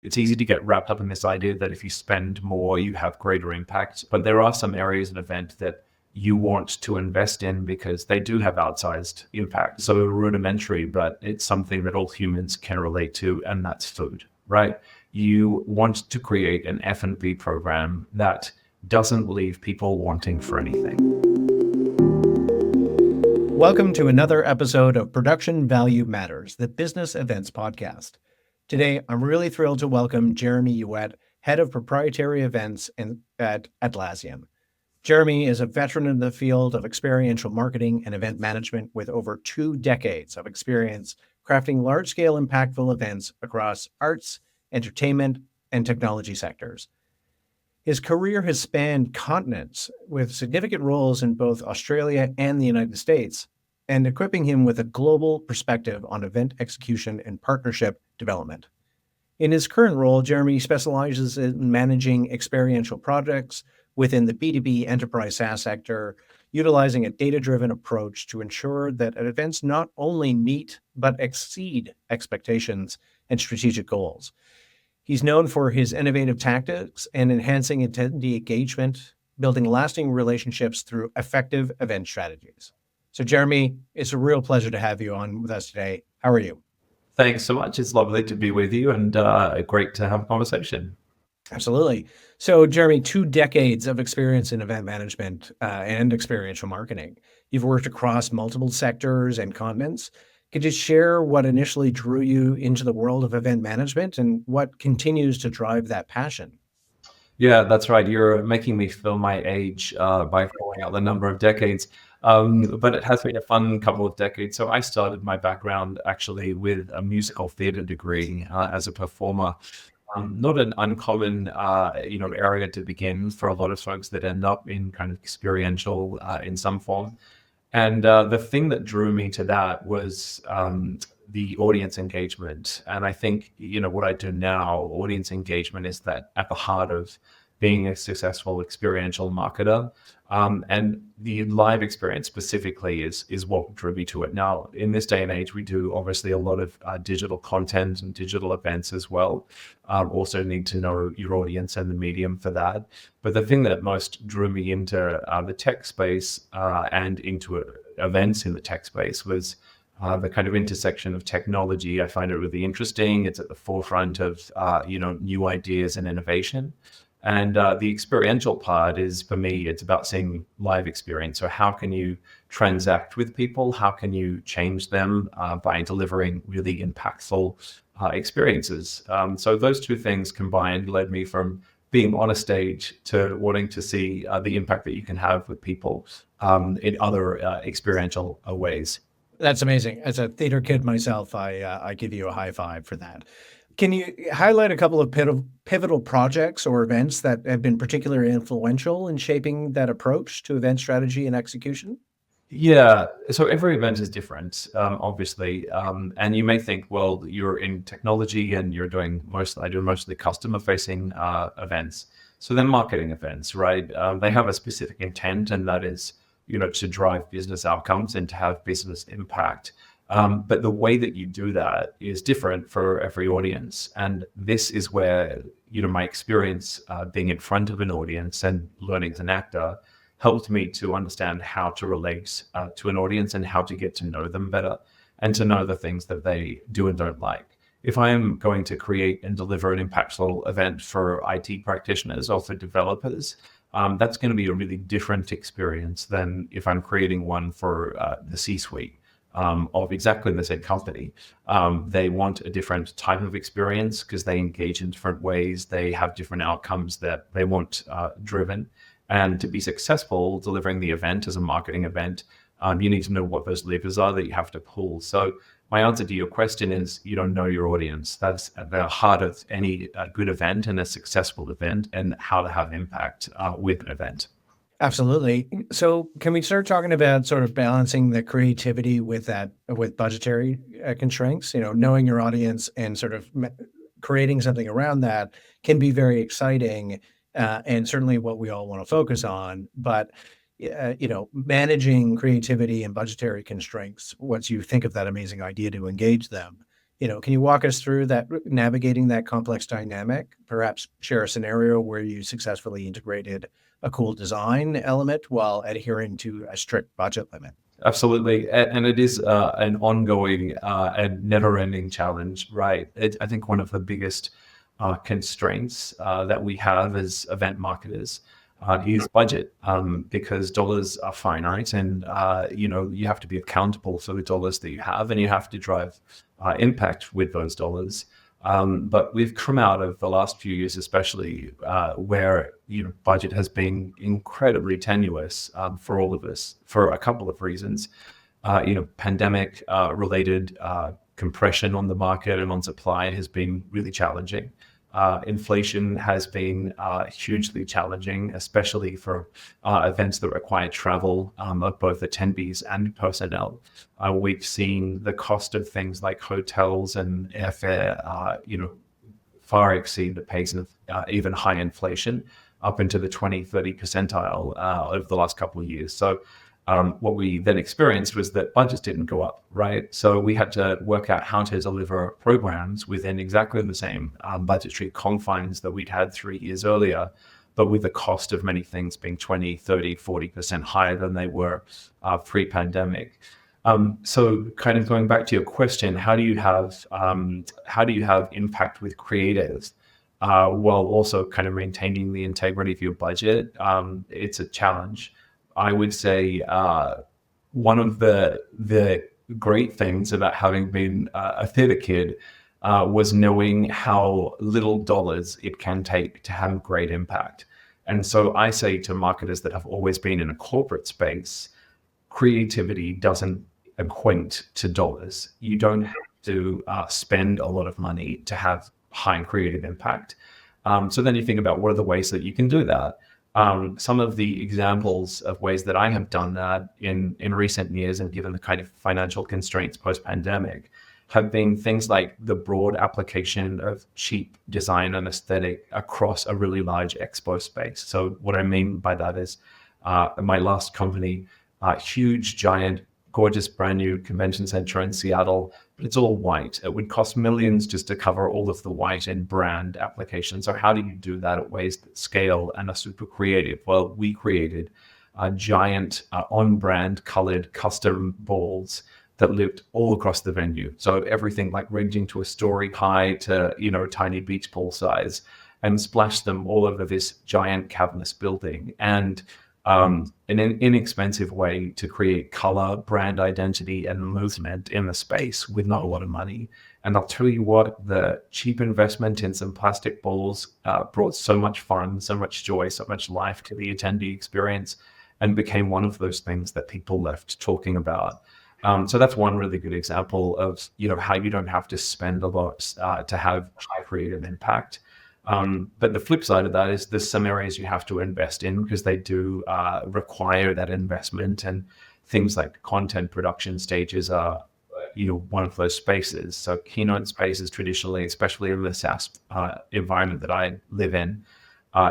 It's easy to get wrapped up in this idea that if you spend more, you have greater impact. But there are some areas of an event that you want to invest in because they do have outsized impact. So rudimentary, but it's something that all humans can relate to, and that's food, right? You want to create an F&B program that doesn't leave people wanting for anything. Welcome to another episode of Production Value Matters, the Business Events Podcast. Today, I'm really thrilled to welcome Jeremy Youett, Head of Proprietary Events at Atlassian. Jeremy is a veteran in the field of experiential marketing and event management with over 2 decades of experience crafting large-scale impactful events across arts, entertainment, and technology sectors. His career has spanned continents with significant roles in both Australia and the United States, and equipping him with a global perspective on event execution and partnership development. In his current role, Jeremy specializes in managing experiential projects within the B2B enterprise SaaS sector, utilizing a data-driven approach to ensure that events not only meet but exceed expectations and strategic goals. He's known for his innovative tactics and enhancing attendee engagement, building lasting relationships through effective event strategies. So, Jeremy, it's a real pleasure to have you on with us today. How are you? Thanks so much. It's lovely to be with you and great to have a conversation. Absolutely. So, Jeremy, 2 decades of experience in event management and experiential marketing. You've worked across multiple sectors and continents. Could you share what initially drew you into the world of event management and what continues to drive that passion? Yeah, that's right. You're making me feel my age by calling out the number of decades. But it has been a fun couple of decades. So I started my background actually with a musical theater degree as a performer. Not an uncommon, area to begin for a lot of folks that end up in kind of experiential in some form. And the thing that drew me to that was the audience engagement. And I think, what I do now, audience engagement is that at the heart of being a successful experiential marketer. And the live experience specifically is what drew me to it. Now, in this day and age, we do obviously a lot of digital content and digital events as well. Also need to know your audience and the medium for that. But the thing that most drew me into the tech space and into events in the tech space was the kind of intersection of technology. I find it really interesting. It's at the forefront of new ideas and innovation. And the experiential part is, for me, it's about seeing live experience. So how can you transact with people? How can you change them by delivering really impactful experiences? So those two things combined led me from being on a stage to wanting to see the impact that you can have with people in other experiential ways. That's amazing. As a theater kid myself, I give you a high five for that. Can you highlight a couple of pivotal projects or events that have been particularly influential in shaping that approach to event strategy and execution? Yeah, so every event is different, obviously, and you may think, well, you're in technology and I do mostly customer-facing events. So they're marketing events, right? They have a specific intent, and that is, to drive business outcomes and to have business impact. But the way that you do that is different for every audience. And this is where, my experience being in front of an audience and learning as an actor helped me to understand how to relate to an audience and how to get to know them better and to know the things that they do and don't like. If I am going to create and deliver an impactful event for IT practitioners or for developers, that's going to be a really different experience than if I'm creating one for the C-suite. Of exactly the same company. They want a different type of experience because they engage in different ways. They have different outcomes that they want driven. And to be successful delivering the event as a marketing event, you need to know what those levers are that you have to pull. So my answer to your question is, know your audience. That's at the heart of any good event and a successful event, and how to have impact with an event. Absolutely. So can we start talking about sort of balancing the creativity with budgetary constraints? Knowing your audience and sort of creating something around that can be very exciting, and certainly what we all want to focus on. But managing creativity and budgetary constraints, once you think of that amazing idea to engage them, Can you walk us through that, navigating that complex dynamic? Perhaps share a scenario where you successfully integrated a cool design element while adhering to a strict budget limit. Absolutely. And it is an ongoing and never-ending challenge, right? I think one of the biggest constraints that we have as event marketers is budget, because dollars are finite, and you have to be accountable for the dollars that you have, and you have to drive impact with those dollars. But we've come out of the last few years, especially where budget has been incredibly tenuous for all of us for a couple of reasons. Pandemic related compression on the market and on supply has been really challenging. Inflation has been hugely challenging, especially for events that require travel of both attendees and personnel. We've seen the cost of things like hotels and airfare, far exceed the pace of even high inflation, up into the 20, 30 percentile over the last couple of years. So what we then experienced was that budgets didn't go up, right? So we had to work out how to deliver programs within exactly the same budgetary confines that we'd had 3 years earlier, but with the cost of many things being 20, 30, 40% higher than they were pre-pandemic. So kind of going back to your question, how do you have impact with creatives while also kind of maintaining the integrity of your budget? It's a challenge. I would say one of the great things about having been a theater kid was knowing how little dollars it can take to have great impact. And so I say to marketers that have always been in a corporate space, creativity doesn't equate to dollars. You don't have to spend a lot of money to have high creative impact. So then you think about what are the ways that you can do that. Some of the examples of ways that I have done that in recent years, and given the kind of financial constraints post-pandemic, have been things like the broad application of cheap design and aesthetic across a really large expo space. So what I mean by that is my last company, huge, giant, gorgeous, brand new convention center in Seattle, but it's all white. It would cost millions just to cover all of the white and brand applications. So how do you do that at ways that scale and are super creative? Well, we created giant on-brand colored custom balls that lived all across the venue. So everything like ranging to a story high to, tiny beach ball size, and splashed them all over this giant cavernous building. And an inexpensive way to create color, brand identity, and movement in the space with not a lot of money. And I'll tell you what, the cheap investment in some plastic balls brought so much fun, so much joy, so much life to the attendee experience, and became one of those things that people left talking about. So that's one really good example of how you don't have to spend a lot to have high creative impact. But the flip side of that is there's some areas you have to invest in because they do require that investment, and things like content production stages are one of those spaces. So keynote spaces traditionally, especially in the SaaS environment that I live in,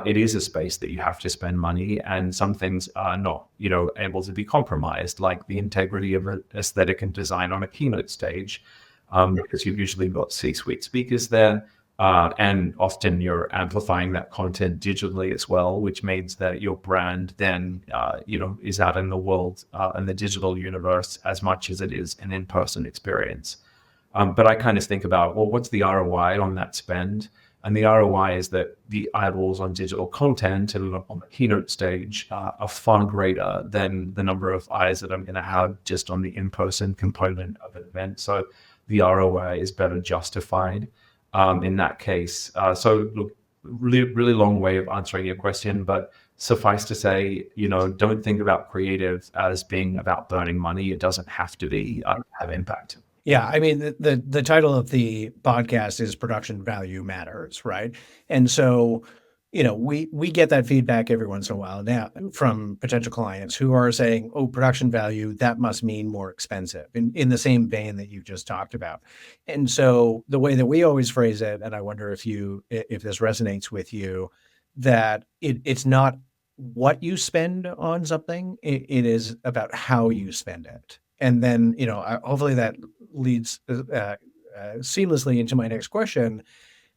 it is a space that you have to spend money, and some things are not able to be compromised, like the integrity of aesthetic and design on a keynote stage, because you've usually got C-suite speakers there. And often you're amplifying that content digitally as well, which means that your brand then, is out in the world, in the digital universe as much as it is an in-person experience. But I kind of think about, well, what's the ROI on that spend? And the ROI is that the eyeballs on digital content and on the keynote stage are far greater than the number of eyes that I'm going to have just on the in-person component of an event. So the ROI is better justified in that case. So look, really long way of answering your question, but suffice to say, don't think about creative as being about burning money. It doesn't have to be have impact. Yeah, I mean, the title of the podcast is Production Value Matters, right? And so, we get that feedback every once in a while now from potential clients who are saying, oh, production value, that must mean more expensive, in the same vein that you just talked about. And so the way that we always phrase it, and I wonder if this resonates with you, that it's not what you spend on something, it is about how you spend it. And then, hopefully that leads seamlessly into my next question.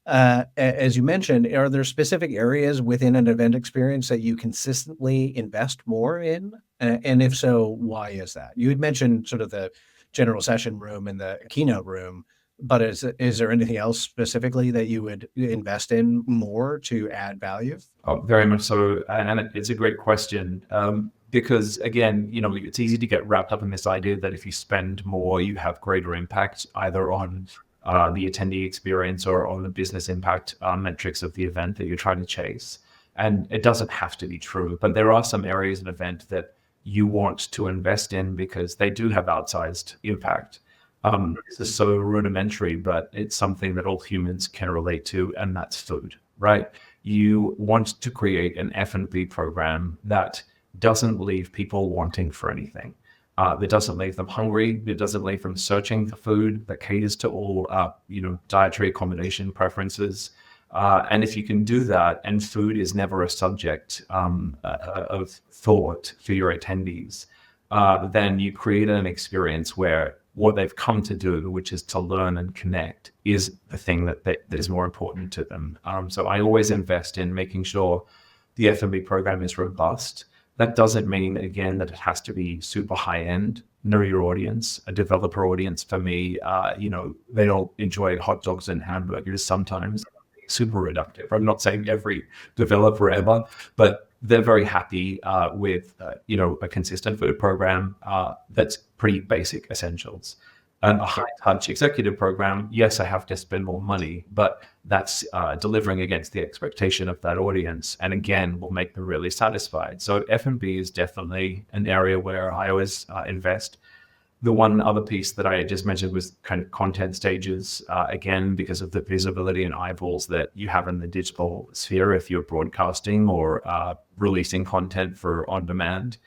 As you mentioned, are there specific areas within an event experience that you consistently invest more in? And if so, why is that? You had mentioned sort of the general session room and the keynote room, but is there anything else specifically that you would invest in more to add value? Oh, very much so, and it's a great question, because again, it's easy to get wrapped up in this idea that if you spend more, you have greater impact either on the attendee experience or on the business impact metrics of the event that you're trying to chase. And it doesn't have to be true, but there are some areas of an event that you want to invest in because they do have outsized impact. This is so rudimentary, but it's something that all humans can relate to, and that's food, right? You want to create an F&B program that doesn't leave people wanting for anything. That doesn't leave them hungry. It doesn't leave them searching for food, that caters to all, dietary accommodation preferences. And if you can do that, and food is never a subject of thought for your attendees, then you create an experience where what they've come to do, which is to learn and connect, is the thing that is more important to them. So I always invest in making sure the F&B program is robust. That doesn't mean, again, that it has to be super high end. Know your audience. A developer audience for me, they don't enjoy hot dogs and hamburgers sometimes. Super reductive. I'm not saying every developer ever, but they're very happy with a consistent food program that's pretty basic essentials. And a high touch executive program, yes, I have to spend more money, but that's delivering against the expectation of that audience, and again, will make them really satisfied. So F&B is definitely an area where I always invest. The one other piece that I just mentioned was kind of content stages, again, because of the visibility and eyeballs that you have in the digital sphere if you're broadcasting or releasing content for on demand.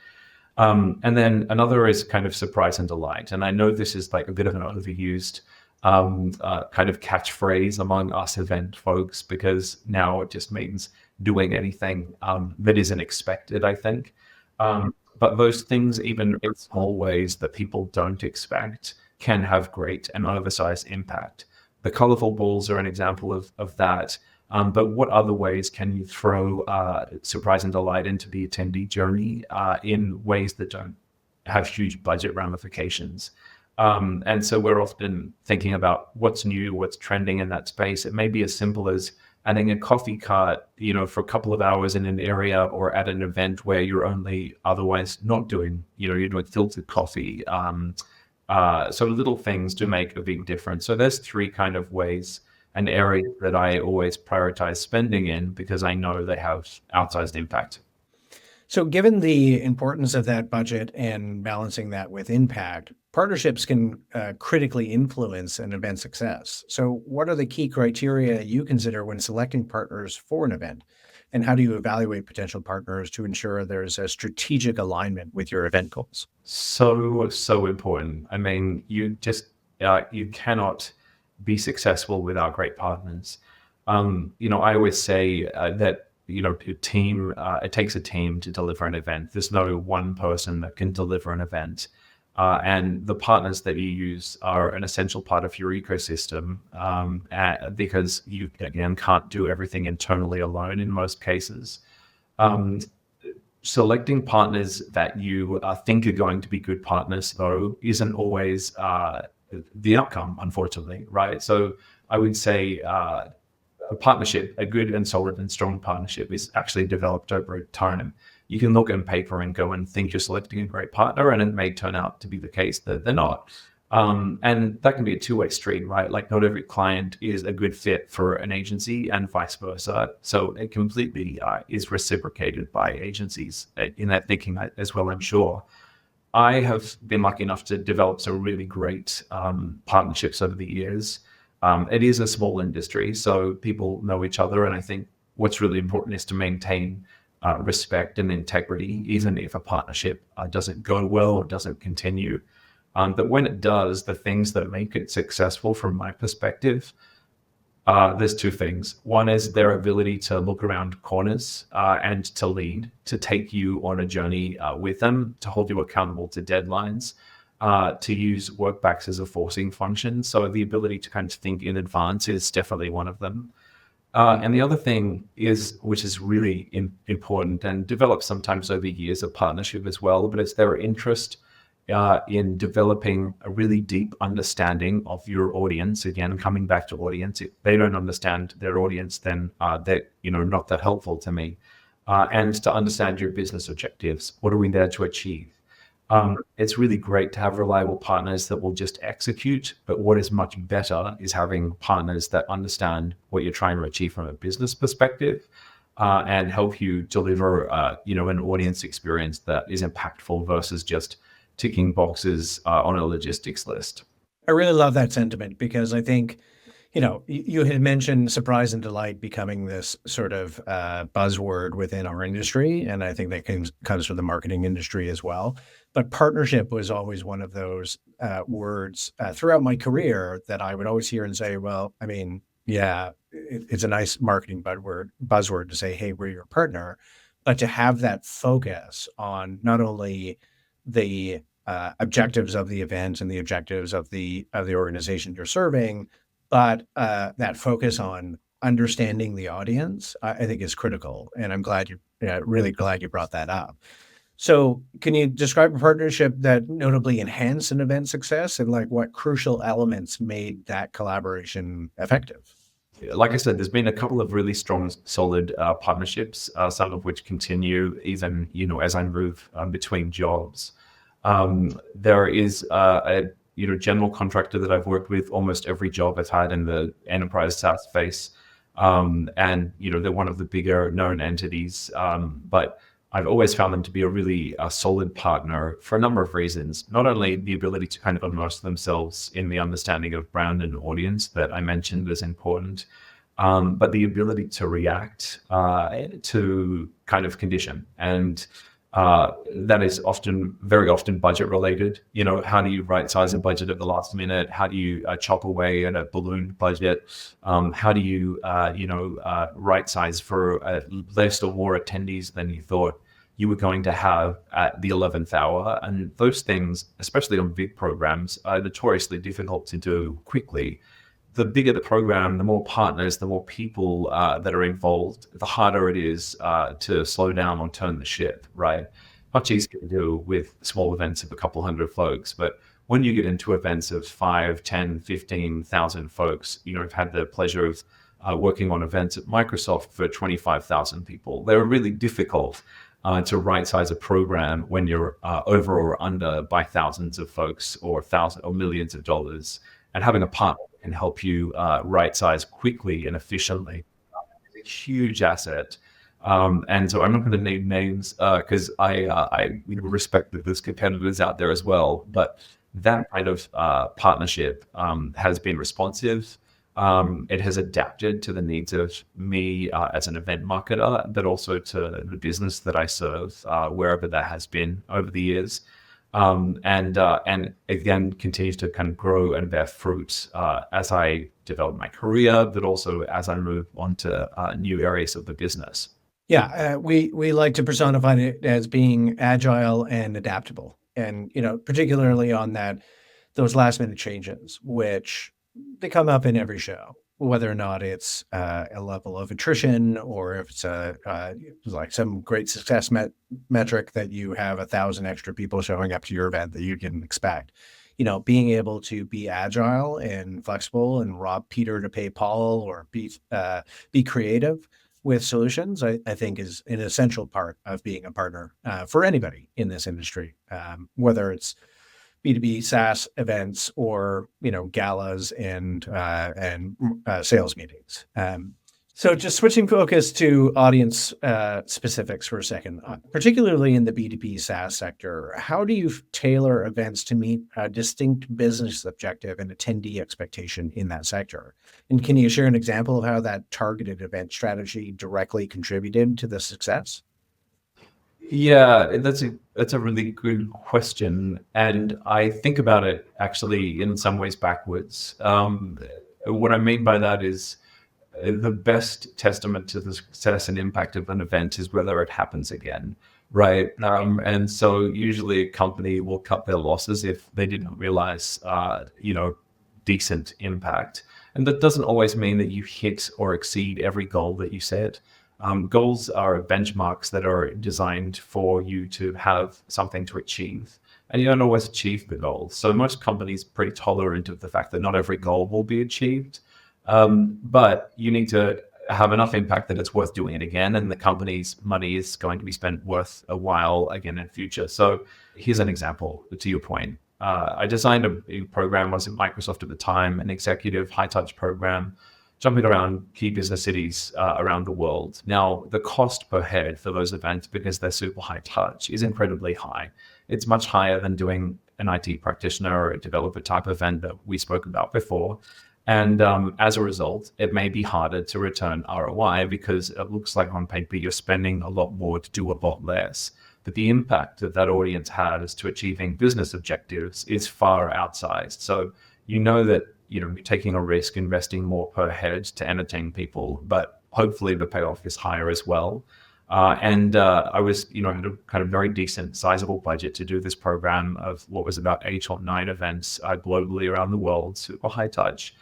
And then another is kind of surprise and delight. And I know this is like a bit of an overused kind of catchphrase among us event folks, because now it just means doing anything that isn't expected, I think. But those things, even in small ways that people don't expect, can have great and oversized impact. The colorful balls are an example of that. But what other ways can you throw surprise and delight into the attendee journey in ways that don't have huge budget ramifications? And so we're often thinking about what's new, what's trending in that space. It may be as simple as adding a coffee cart, for a couple of hours in an area, or at an event where you're only otherwise not doing, you're doing filtered coffee. So little things do make a big difference. So there's three kind of ways and areas that I always prioritize spending in, because I know they have outsized impact. So, given the importance of that budget and balancing that with impact, partnerships can critically influence an event success. So, what are the key criteria you consider when selecting partners for an event? And how do you evaluate potential partners to ensure there's a strategic alignment with your event goals? So important. I mean, you cannot be successful without great partners. I always say that it takes a team to deliver an event. There's no one person that can deliver an event. And the partners that you use are an essential part of your ecosystem, because you, again, can't do everything internally alone in most cases. Selecting partners that you think are going to be good partners, though, isn't always the outcome, unfortunately, right? So I would say a partnership, a good and solid and strong partnership, is actually developed over time. You can look on paper and go and think you're selecting a great partner, and it may turn out to be the case that they're not. And that can be a two-way street, right? Like, not every client is a good fit for an agency and vice versa. So it completely is reciprocated by agencies in that thinking as well, I'm sure. I have been lucky enough to develop some really great partnerships over the years. It is a small industry, so people know each other. And I think what's really important is to maintain respect and integrity, even if a partnership doesn't go well or doesn't continue. But when it does, the things that make it successful from my perspective, there's two things. One is their ability to look around corners and to lead, to take you on a journey with them, to hold you accountable to deadlines. to use workbacks as a forcing function. So the ability to kind of think in advance is definitely one of them. And the other thing is, which is really important and develops sometimes over years of partnership as well, but it's their interest in developing a really deep understanding of your audience. Again, coming back to audience, if they don't understand their audience, then they're not that helpful to me. And to understand your business objectives. What are we there to achieve? It's really great to have reliable partners that will just execute, but what is much better is having partners that understand what you're trying to achieve from a business perspective, and help you deliver, an audience experience that is impactful versus just ticking boxes on a logistics list. I really love that sentiment because I think, you had mentioned surprise and delight becoming this sort of buzzword within our industry. And I think that comes from the marketing industry as well. But partnership was always one of those words throughout my career that I would always hear and say, well, I mean, yeah, it's a nice marketing buzzword to say, hey, we're your partner. But to have that focus on not only the objectives of the event and the objectives of the organization you're serving, but that focus on understanding the audience, I think is critical. And I'm really glad you brought that up. So can you describe a partnership that notably enhanced an event success and like what crucial elements made that collaboration effective? Like I said, there's been a couple of really strong, solid partnerships, some of which continue even, as I move between jobs. There is a general contractor that I've worked with almost every job I've had in the enterprise SaaS space. And, they're one of the bigger known entities. But I've always found them to be a really solid partner for a number of reasons. Not only the ability to kind of immerse themselves in the understanding of brand and audience that I mentioned is important, but the ability to react to kind of condition. And that is very often budget related. How do you right size a budget at the last minute? How do you chop away at a balloon budget? How do you, right size for less or more attendees than you thought you were going to have at the 11th hour? And those things, especially on big programs, are notoriously difficult to do quickly. The bigger the program, the more partners, the more people that are involved, the harder it is to slow down or turn the ship, right? Much easier to do with small events of a couple hundred folks. But when you get into events of 5, 10, 15,000 folks, I've had the pleasure of working on events at Microsoft for 25,000 people. They're really difficult to right size a program when you're over or under by thousands of folks or millions of dollars. And having a partner can help you right size quickly and efficiently. It's a huge asset. And so I'm not going to name names because I respect that there's competitors out there as well. But that kind of partnership has been responsive. It has adapted to the needs of me as an event marketer, but also to the business that I serve, wherever that has been over the years. And again, continues to kind of grow and bear fruit as I develop my career, but also as I move on to new areas of the business. Yeah, we like to personify it as being agile and adaptable, and particularly on those last minute changes, which they come up in every show, whether or not it's a level of attrition or if it's like some great success metric that you have 1,000 extra people showing up to your event that you didn't expect. Being able to be agile and flexible and rob Peter to pay Paul, or be creative with solutions, I think is an essential part of being a partner for anybody in this industry, whether it's B2B SaaS events or galas and sales meetings. So just switching focus to audience specifics for a second, particularly in the B2B SaaS sector, how do you tailor events to meet a distinct business objective and attendee expectation in that sector? And can you share an example of how that targeted event strategy directly contributed to the success? Yeah, that's a really good question, and I think about it actually in some ways backwards. What I mean by that is the best testament to the success and impact of an event is whether it happens again, Right. And so usually a company will cut their losses if they didn't realize, decent impact. And that doesn't always mean that you hit or exceed every goal that you set. Goals are benchmarks that are designed for you to have something to achieve. And you don't always achieve the goals. So most companies are pretty tolerant of the fact that not every goal will be achieved. But you need to have enough impact that it's worth doing it again, and the company's money is going to be spent worth a while again in future. So here's an example to your point. I designed a program, was at Microsoft at the time, an executive high-touch program, jumping around key business cities around the world. Now, the cost per head for those events, because they're super high-touch, is incredibly high. It's much higher than doing an IT practitioner or a developer type event that we spoke about before. And as a result, it may be harder to return ROI because it looks like on paper you're spending a lot more to do a lot less. But the impact that that audience has to achieving business objectives is far outsized. So you know that you're taking a risk, investing more per head to entertain people, but hopefully the payoff is higher as well. I was, had a kind of very decent, sizable budget to do this program of what was about 8 or 9 events globally around the world, super high touch.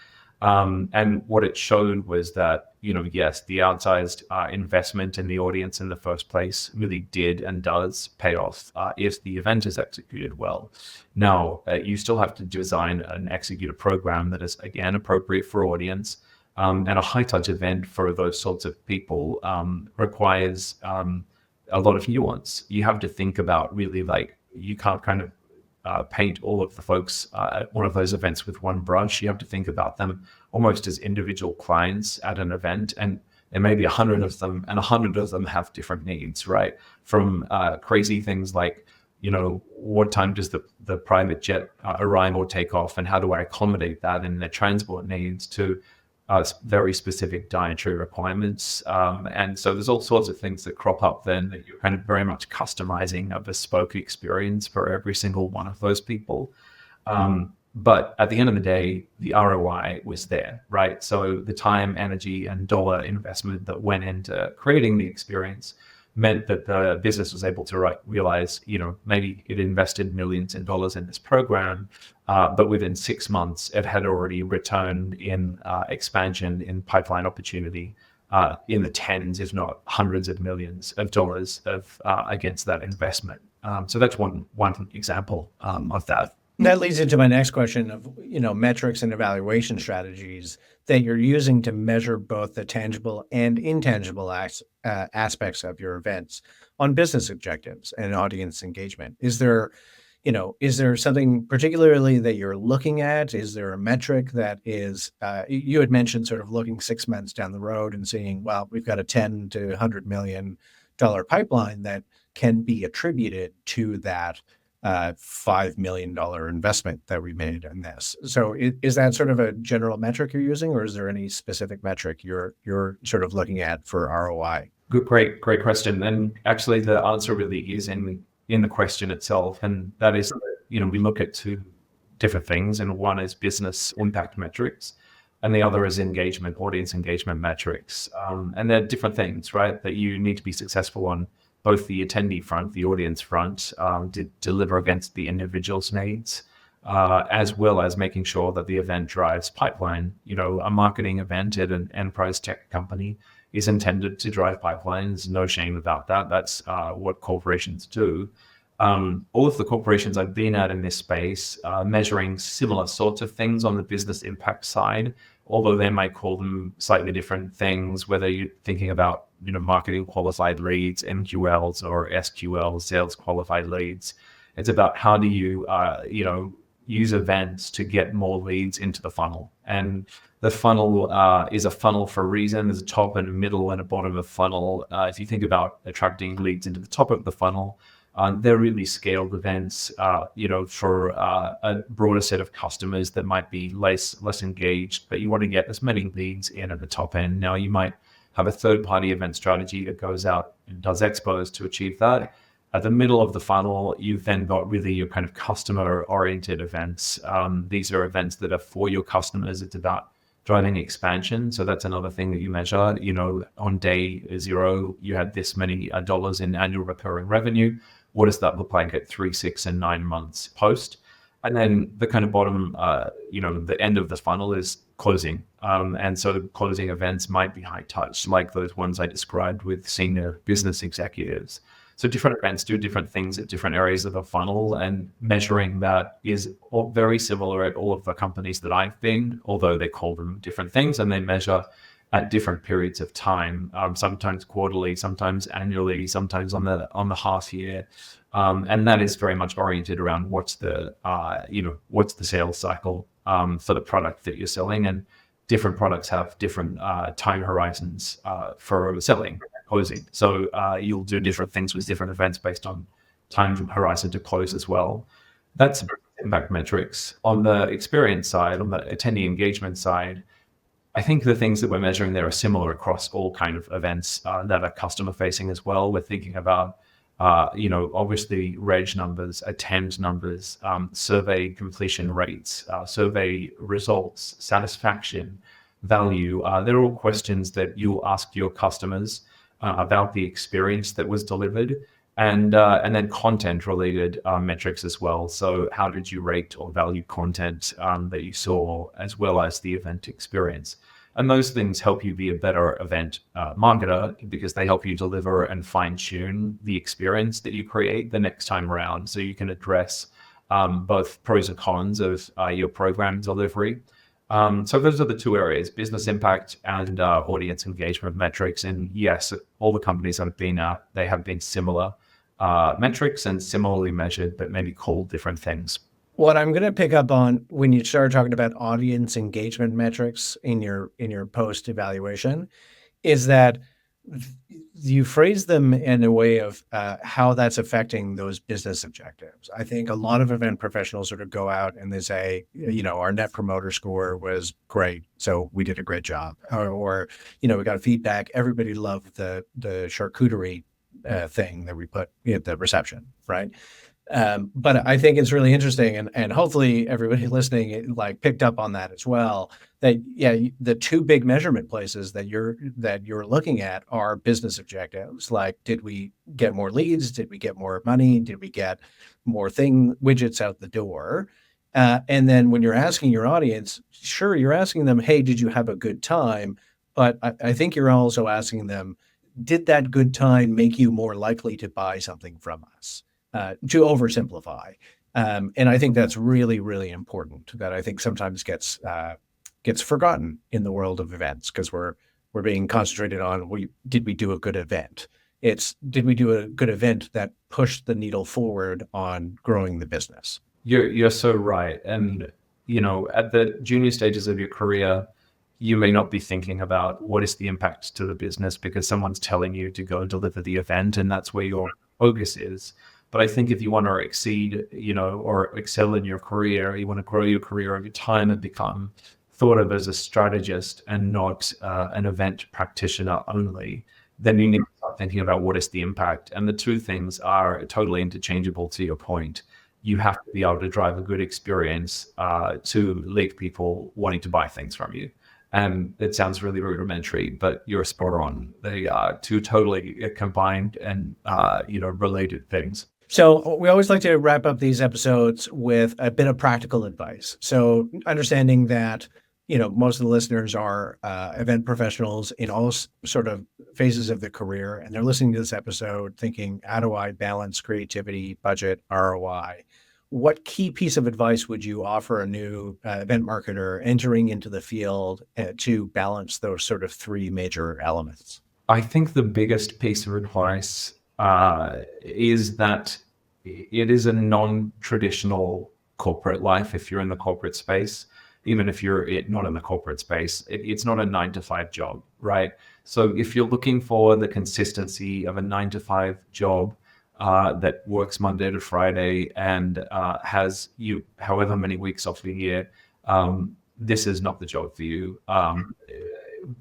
And what it showed was that, yes, the outsized investment in the audience in the first place really did and does pay off if the event is executed well. Now, you still have to design and execute a program that is, again, appropriate for audience. And a high-touch event for those sorts of people requires a lot of nuance. You have to think about really you can't kind of paint all of the folks at one of those events with one brush. You have to think about them almost as individual clients at an event, and there may be 100 of them, and 100 of them have different needs, right? From crazy things like, what time does the private jet arrive or take off, and how do I accommodate that in their transport needs, to very specific dietary requirements. And so there's all sorts of things that crop up then that you're kind of very much customizing a bespoke experience for every single one of those people. But at the end of the day, the ROI was there, right? So the time, energy, and dollar investment that went into creating the experience meant that the business was able to realize, maybe it invested millions in dollars in this program, but within 6 months, it had already returned in expansion in pipeline opportunity in the tens, if not hundreds of millions of dollars against that investment. So that's one example of that. That leads into my next question of, metrics and evaluation strategies that you're using to measure both the tangible and intangible aspects of your events on business objectives and audience engagement. Is there something particularly that you're looking at? Is there a metric that is, you had mentioned sort of looking 6 months down the road and seeing, well, we've got a $10 to $100 million pipeline that can be attributed to that $5 million investment that we made in this. So is that sort of a general metric you're using, or is there any specific metric you're sort of looking at for ROI? Good, great question. And actually the answer really is in the question itself. And that is, we look at 2 different things, and one is business impact metrics, and the other is audience engagement metrics. And they're different things, right, that you need to be successful on both the attendee front, the audience front, to deliver against the individual's needs, as well as making sure that the event drives pipeline. A marketing event at an enterprise tech company is intended to drive pipelines. No shame about that. That's what corporations do. All of the corporations I've been at in this space measuring similar sorts of things on the business impact side, although they might call them slightly different things, whether you're thinking about marketing qualified leads, MQLs, or SQLs, sales qualified leads. It's about how do you use events to get more leads into the funnel. And the funnel is a funnel for a reason. There's a top and a middle and a bottom of funnel. If you think about attracting leads into the top of the funnel, they're really scaled events, for a broader set of customers that might be less engaged, but you want to get as many leads in at the top end. Now, you might have a third-party event strategy that goes out and does expos to achieve that. At the middle of the funnel, you've then got really your kind of customer-oriented events. These are events that are for your customers. It's about driving expansion. So that's another thing that you measure. On day 0, you had this many dollars in annual recurring revenue. What does that look like at 3, 6, and 9 months post? And then the kind of bottom, the end of the funnel is closing. And so closing events might be high touch, like those ones I described with senior business executives. So different events do different things at different areas of the funnel, and measuring that is very similar at all of the companies that I've been, although they call them different things, and they measure at different periods of time, sometimes quarterly, sometimes annually, sometimes on the half year. And that is very much oriented around what's the sales cycle for the product that you're selling, and different products have different time horizons for selling, closing. So you'll do different things with different events based on time horizon to close as well. That's impact metrics. On the experience side, on the attendee engagement side, I think the things that we're measuring there are similar across all kind of events that are customer facing as well. We're thinking about obviously reg numbers, attend numbers, survey completion rates, survey results, satisfaction, value. They're all questions that you'll ask your customers about the experience that was delivered, and then content related metrics as well. So how did you rate or value content that you saw, as well as the event experience? And those things help you be a better event marketer, because they help you deliver and fine tune the experience that you create the next time around. So you can address both pros and cons of your program delivery. So those are the two areas: business impact and audience engagement metrics. And yes, all the companies I've been at, they have been similar metrics and similarly measured, but maybe called different things. What I'm going to pick up on when you started talking about audience engagement metrics in your post evaluation is that you phrase them in a way of how that's affecting those business objectives. I think a lot of event professionals sort of go out and they say, our net promoter score was great, so we did a great job. Or we got feedback. Everybody loved the charcuterie thing that we put at the reception, right? But I think it's really interesting, and hopefully everybody listening picked up on that as well. That the two big measurement places that you're looking at are business objectives. Like, did we get more leads? Did we get more money? Did we get more widgets out the door? And then when you're asking your audience, sure, you're asking them, hey, did you have a good time? But I think you're also asking them, did that good time make you more likely to buy something from us? To oversimplify. And I think that's really, really important, that I think sometimes gets forgotten in the world of events, because we're being concentrated on, did we do a good event? Did we do a good event that pushed the needle forward on growing the business? You're so right. And, at the junior stages of your career, you may not be thinking about what is the impact to the business, because someone's telling you to go deliver the event, and that's where your focus is. But I think if you want to exceed, or excel in your career, you want to grow your career over time and become thought of as a strategist and not an event practitioner only, then you need to start thinking about what is the impact. And the two things are totally interchangeable, to your point. You have to be able to drive a good experience to leave people wanting to buy things from you. And it sounds really rudimentary, but you're spot on. They are two totally combined and related things. So we always like to wrap up these episodes with a bit of practical advice. So understanding that, most of the listeners are event professionals in all sort of phases of their career, and they're listening to this episode thinking, how do I balance creativity, budget, ROI? What key piece of advice would you offer a new event marketer entering into the field to balance those sort of three major elements? I think the biggest piece of advice is that it is a non-traditional corporate life. If you're in the corporate space, even if you're not in the corporate space, it's not a 9-to-5 job, right? So if you're looking for the consistency of a 9-to-5 job that works Monday to Friday and has you however many weeks off a year, this is not the job for you.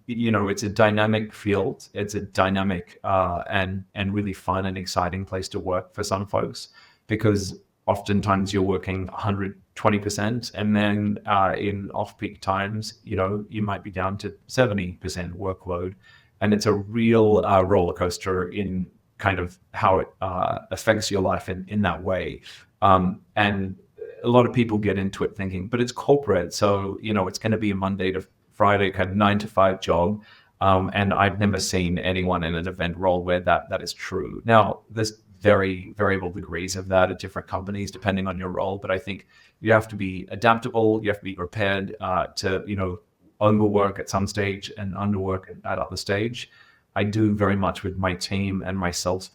It's a dynamic field. It's a dynamic and really fun and exciting place to work for some folks, because oftentimes you're working 120 20%. And then in off-peak times, you might be down to 70% workload. And it's a real roller coaster in kind of how it affects your life in that way. And a lot of people get into it thinking, but it's corporate. So, it's going to be a Monday to Friday kind of 9 to 5 job. And I've never seen anyone in an event role where that is true. Now, there's very variable degrees of that at different companies, depending on your role. But I think you have to be adaptable. You have to be prepared to, overwork at some stage and underwork at other stage. I do very much with my team and myself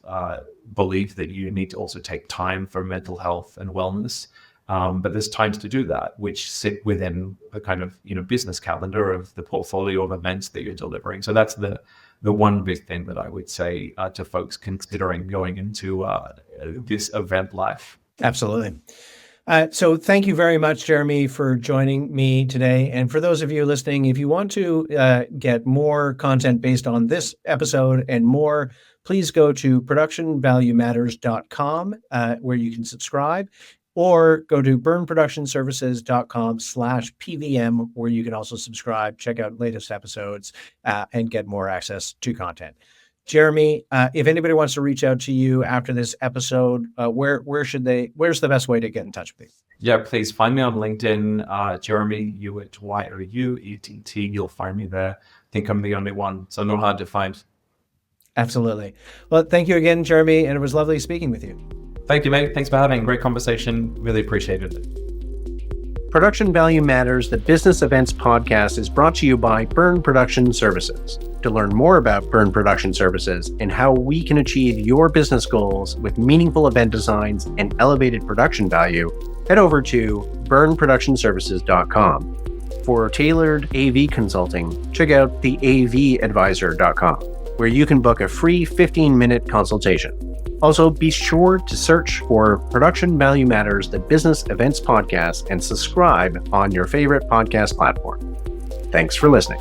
believe that you need to also take time for mental health and wellness. But there's times to do that, which sit within the kind of, business calendar of the portfolio of events that you're delivering. So that's the one big thing that I would say to folks considering going into this event life. Absolutely. So thank you very much, Jeremy, for joining me today. And for those of you listening, if you want to get more content based on this episode and more, please go to productionvaluematters.com where you can subscribe, or go to burnproductionservices.com/PVM, where you can also subscribe, check out latest episodes, and get more access to content. Jeremy, if anybody wants to reach out to you after this episode, where's the best way to get in touch with you? Yeah, please find me on LinkedIn, Jeremy Youett, Youett. You'll find me there. I think I'm the only one, so not hard to find. Absolutely. Well, thank you again, Jeremy, and it was lovely speaking with you. Thank you, mate. Thanks for having a great conversation. Really appreciated it. Production Value Matters, the Business Events Podcast, is brought to you by Burn Production Services. To learn more about Burn Production Services and how we can achieve your business goals with meaningful event designs and elevated production value, head over to burnproductionservices.com. For tailored AV consulting, check out theavadvisor.com, where you can book a free 15-minute consultation. Also, be sure to search for Production Value Matters, the Business Events Podcast, and subscribe on your favorite podcast platform. Thanks for listening.